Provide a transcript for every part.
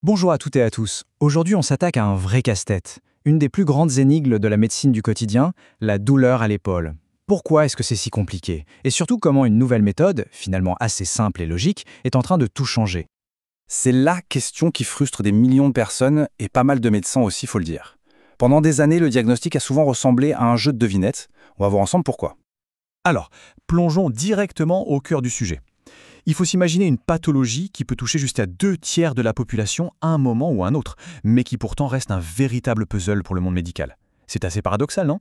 Bonjour à toutes et à tous. Aujourd'hui, on s'attaque à un vrai casse-tête. Une des plus grandes énigmes de la médecine du quotidien, la douleur à l'épaule. Pourquoi est-ce que c'est si compliqué? Et surtout, comment une nouvelle méthode, finalement assez simple et logique, est en train de tout changer? C'est la question qui frustre des millions de personnes et pas mal de médecins aussi, faut le dire. Pendant des années, le diagnostic a souvent ressemblé à un jeu de devinettes. On va voir ensemble pourquoi. Alors, plongeons directement au cœur du sujet. Il faut s'imaginer une pathologie qui peut toucher jusqu'à 2 tiers de la population à un moment ou à un autre, mais qui pourtant reste un véritable puzzle pour le monde médical. C'est assez paradoxal, non?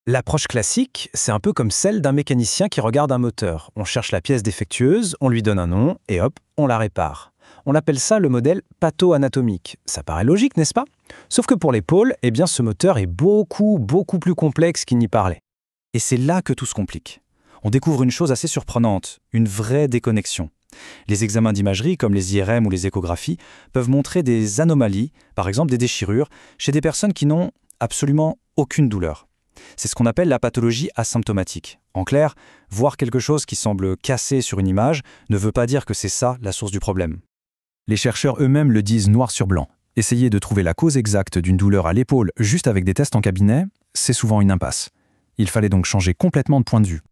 L'approche classique, c'est un peu comme celle d'un mécanicien qui regarde un moteur. On cherche la pièce défectueuse, on lui donne un nom, et hop, on la répare. On appelle ça le modèle patho-anatomique. Ça paraît logique, n'est-ce pas? Sauf que pour l'épaule, eh bien ce moteur est beaucoup plus complexe qu'il n'y parlait. Et c'est là que tout se complique. On découvre une chose assez surprenante, une vraie déconnexion. Les examens d'imagerie, comme les IRM ou les échographies, peuvent montrer des anomalies, par exemple des déchirures, chez des personnes qui n'ont absolument aucune douleur. C'est ce qu'on appelle la pathologie asymptomatique. En clair, voir quelque chose qui semble cassé sur une image ne veut pas dire que c'est ça la source du problème. Les chercheurs eux-mêmes le disent noir sur blanc. Essayer de trouver la cause exacte d'une douleur à l'épaule juste avec des tests en cabinet, c'est souvent une impasse. Il fallait donc changer complètement de point de vue.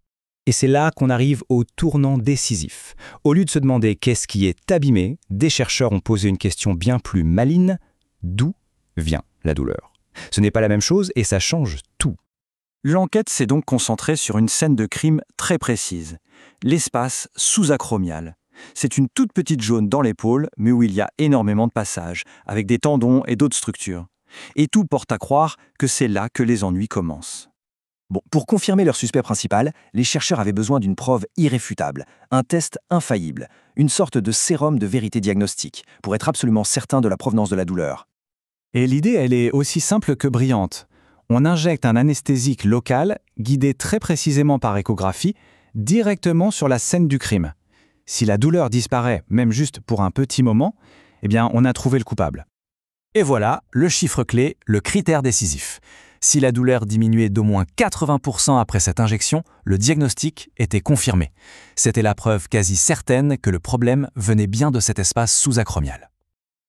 Et c'est là qu'on arrive au tournant décisif. Au lieu de se demander qu'est-ce qui est abîmé, des chercheurs ont posé une question bien plus maligne. D'où vient la douleur? Ce n'est pas la même chose et ça change tout. L'enquête s'est donc concentrée sur une scène de crime très précise, l'espace sous-acromial. C'est une toute petite zone dans l'épaule, mais où il y a énormément de passages, avec des tendons et d'autres structures. Et tout porte à croire que c'est là que les ennuis commencent. Bon, pour confirmer leur suspect principal, les chercheurs avaient besoin d'une preuve irréfutable, un test infaillible, une sorte de sérum de vérité diagnostique, pour être absolument certain de la provenance de la douleur. Et l'idée, elle est aussi simple que brillante. On injecte un anesthésique local, guidé très précisément par échographie, directement sur la scène du crime. Si la douleur disparaît, même juste pour un petit moment, eh bien, on a trouvé le coupable. Et voilà, le chiffre clé, le critère décisif. Si la douleur diminuait d'au moins 80% après cette injection, le diagnostic était confirmé. C'était la preuve quasi certaine que le problème venait bien de cet espace sous-acromial.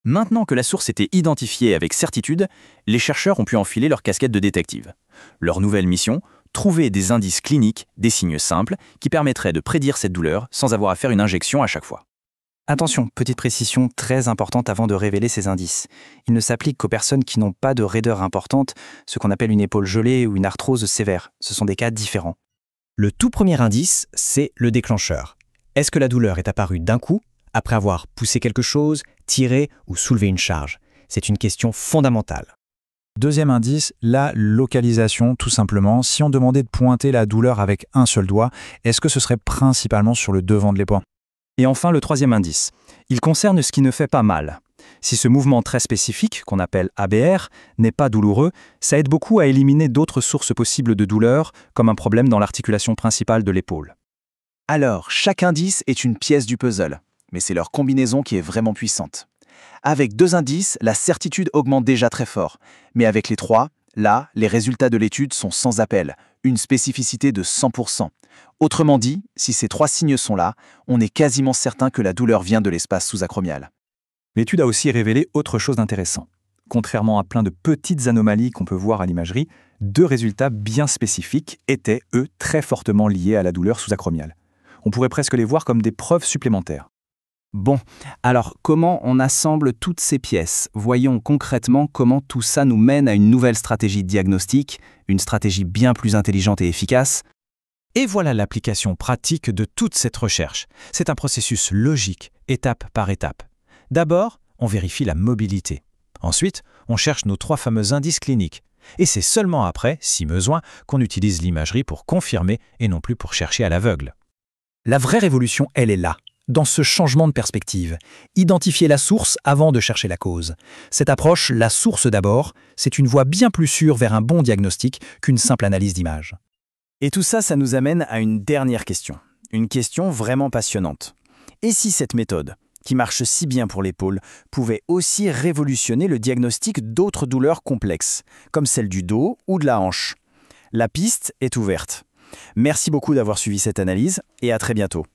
Maintenant que la source était identifiée avec certitude, les chercheurs ont pu enfiler leur casquette de détective. Leur nouvelle mission, trouver des indices cliniques, des signes simples, qui permettraient de prédire cette douleur sans avoir à faire une injection à chaque fois. Attention, petite précision très importante avant de révéler ces indices. Il ne s'applique qu'aux personnes qui n'ont pas de raideur importante, ce qu'on appelle une épaule gelée ou une arthrose sévère. Ce sont des cas différents. Le tout premier indice, c'est le déclencheur. Est-ce que la douleur est apparue d'un coup, après avoir poussé quelque chose, tiré ou soulevé une charge? C'est une question fondamentale. Deuxième indice, la localisation, tout simplement. Si on demandait de pointer la douleur avec un seul doigt, est-ce que ce serait principalement sur le devant de l'épaule? Et enfin, le troisième indice. Il concerne ce qui ne fait pas mal. Si ce mouvement très spécifique, qu'on appelle ABR, n'est pas douloureux, ça aide beaucoup à éliminer d'autres sources possibles de douleur, comme un problème dans l'articulation principale de l'épaule. Alors, chaque indice est une pièce du puzzle, mais c'est leur combinaison qui est vraiment puissante. Avec 2 indices, la certitude augmente déjà très fort, mais avec les 3, là, les résultats de l'étude sont sans appel, une spécificité de 100%. Autrement dit, si ces 3 signes sont là, on est quasiment certain que la douleur vient de l'espace sous-acromial. L'étude a aussi révélé autre chose d'intéressant. Contrairement à plein de petites anomalies qu'on peut voir à l'imagerie, 2 résultats bien spécifiques étaient, eux, très fortement liés à la douleur sous-acromiale. On pourrait presque les voir comme des preuves supplémentaires. Bon, alors comment on assemble toutes ces pièces? Voyons concrètement comment tout ça nous mène à une nouvelle stratégie diagnostique, une stratégie bien plus intelligente et efficace. Et voilà l'application pratique de toute cette recherche. C'est un processus logique, étape par étape. D'abord, on vérifie la mobilité. Ensuite, on cherche nos 3 fameux indices cliniques. Et c'est seulement après, si besoin, qu'on utilise l'imagerie pour confirmer et non plus pour chercher à l'aveugle. La vraie révolution, elle est là, dans ce changement de perspective. Identifier la source avant de chercher la cause. Cette approche, la source d'abord, c'est une voie bien plus sûre vers un bon diagnostic qu'une simple analyse d'image. Et tout ça, ça nous amène à une dernière question. Une question vraiment passionnante. Et si cette méthode, qui marche si bien pour l'épaule, pouvait aussi révolutionner le diagnostic d'autres douleurs complexes, comme celle du dos ou de la hanche? La piste est ouverte. Merci beaucoup d'avoir suivi cette analyse et à très bientôt.